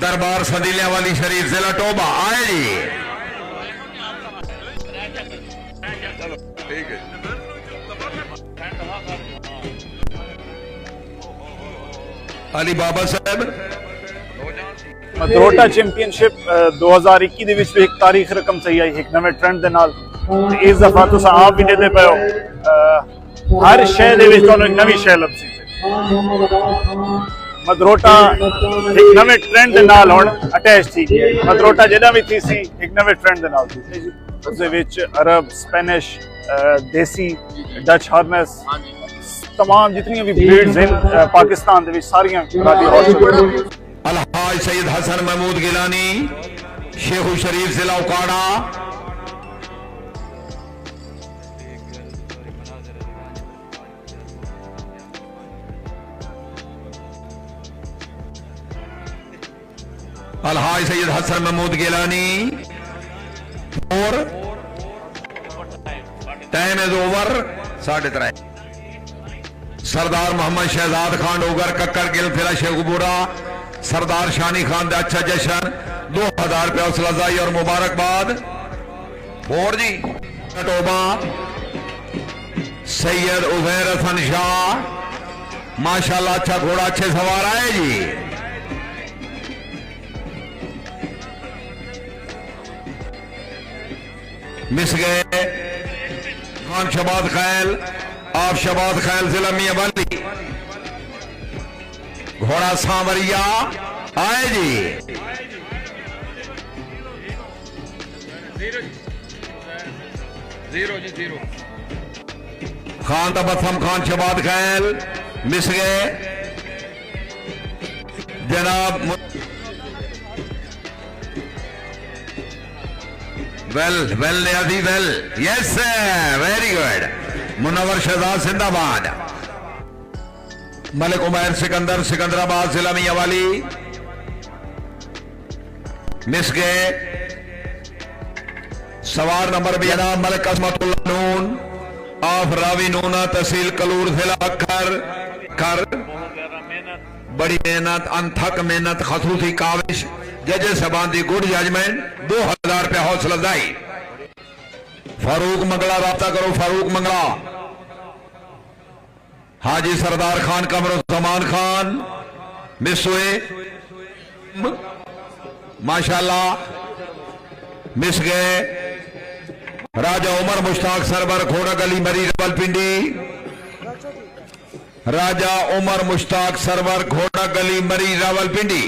दरबार सदीलिया वाली शरीफ जिला टोबा आए जी। ठीक है। अली बाबा साहब ਮਦਰੋਟਾ ਚੈਂਪੀਅਨਸ਼ਿਪ 2021 ਦੇ ਵਿੱਚ ਵੀ ਇੱਕ ਤਾਰੀਖ ਰਕਮ ਸਹੀ ਆਈ ਇੱਕ ਨਵੇਂ ਟ੍ਰੈਂਡ ਦੇ ਨਾਲ। ਤੇ ਇਸ ਦਫਾ ਤੁਸੀਂ ਆਪ ਵੀ ਦੇਖਦੇ ਪਏ ਹੋ ਹਰ ਸ਼ਹਿਰ ਦੇ ਵਿੱਚ ਤੁਹਾਨੂੰ ਇੱਕ ਨਵੀਂ ਸ਼ੈ ਲੱਭਦੀ ਹੈ। ਮਦਰੋਟਾ ਇੱਕ ਨਵੇਂ ਟ੍ਰੈਂਡ ਦੇ ਨਾਲ ਹੁਣ ਅਟੈਚ ਥੀ ਗਈ। ਮਦਰੋਟਾ ਜਿਹੜਾ ਵੀ ਥੀ ਸੀ ਇੱਕ ਨਵੇਂ ਟ੍ਰੈਂਡ ਦੇ ਨਾਲ ਥੀ ਜੀ। ਉਸ ਦੇ ਵਿੱਚ ਅਰਬ, ਸਪੈਨਿਸ਼, ਦੇਸੀ, ਡਚ ਹਾਰਨੈਸ तमाम जितनी भी ब्रीड्स हैं पाकिस्तान दे विच सारियां राजी हॉर्स। अलहाज सैयद हसन महमूद गिलानी शेखू शरीफ जिला उकाड़ा। अलहाज सैयद हसन महमूद गिलानी और टाइम इज ओवर 3:30। सरदार मोहम्मद शहजाद खान डोगर कक्कर गिल फिरा शेखुपुरा सरदार शानी खान का अच्छा जश्न 2000 रुपया हौसला अफजाई और मुबारकबाद। और जी टोबा सैयद उजैर हसन शाह माशाल्लाह अच्छा घोड़ा अच्छे सवार आए जी। मिस गए खान शबाद खैल आप शबाद खैल जिला मियां वाली घोड़ा सांवरिया आए जी। जीरो खान तबसम खान शबाद खैल मिस गए जनाब। Well Niazi well yes very good. Munawwar Shahzad जिंदाबाद। मलिक उमैर सिकंदर सिकंदराबाद जिला मियां वाली मिस गए सवार नंबर 12 मलिक असमतुल्लाह नून ऑफ रावी नूना तहसील कलूर जिला कर बड़ी मेहनत अनथक मेहनत खसूसी काविश जजेस सबान दी गुड जजमेंट 2000 रुपया हौसला अफजाई। फारूक मंगला राब्ता करो फारूक मंगला। हाजी सरदार खान कमरुज़्ज़मान खान मिस हुए माशाल्लाह मिस गए। राजा उमर मुश्ताक सरवर घोड़ा गली मरी रावलपिंडी। राजा उमर मुश्ताक सरवर घोड़ा गली मरी रावलपिंडी।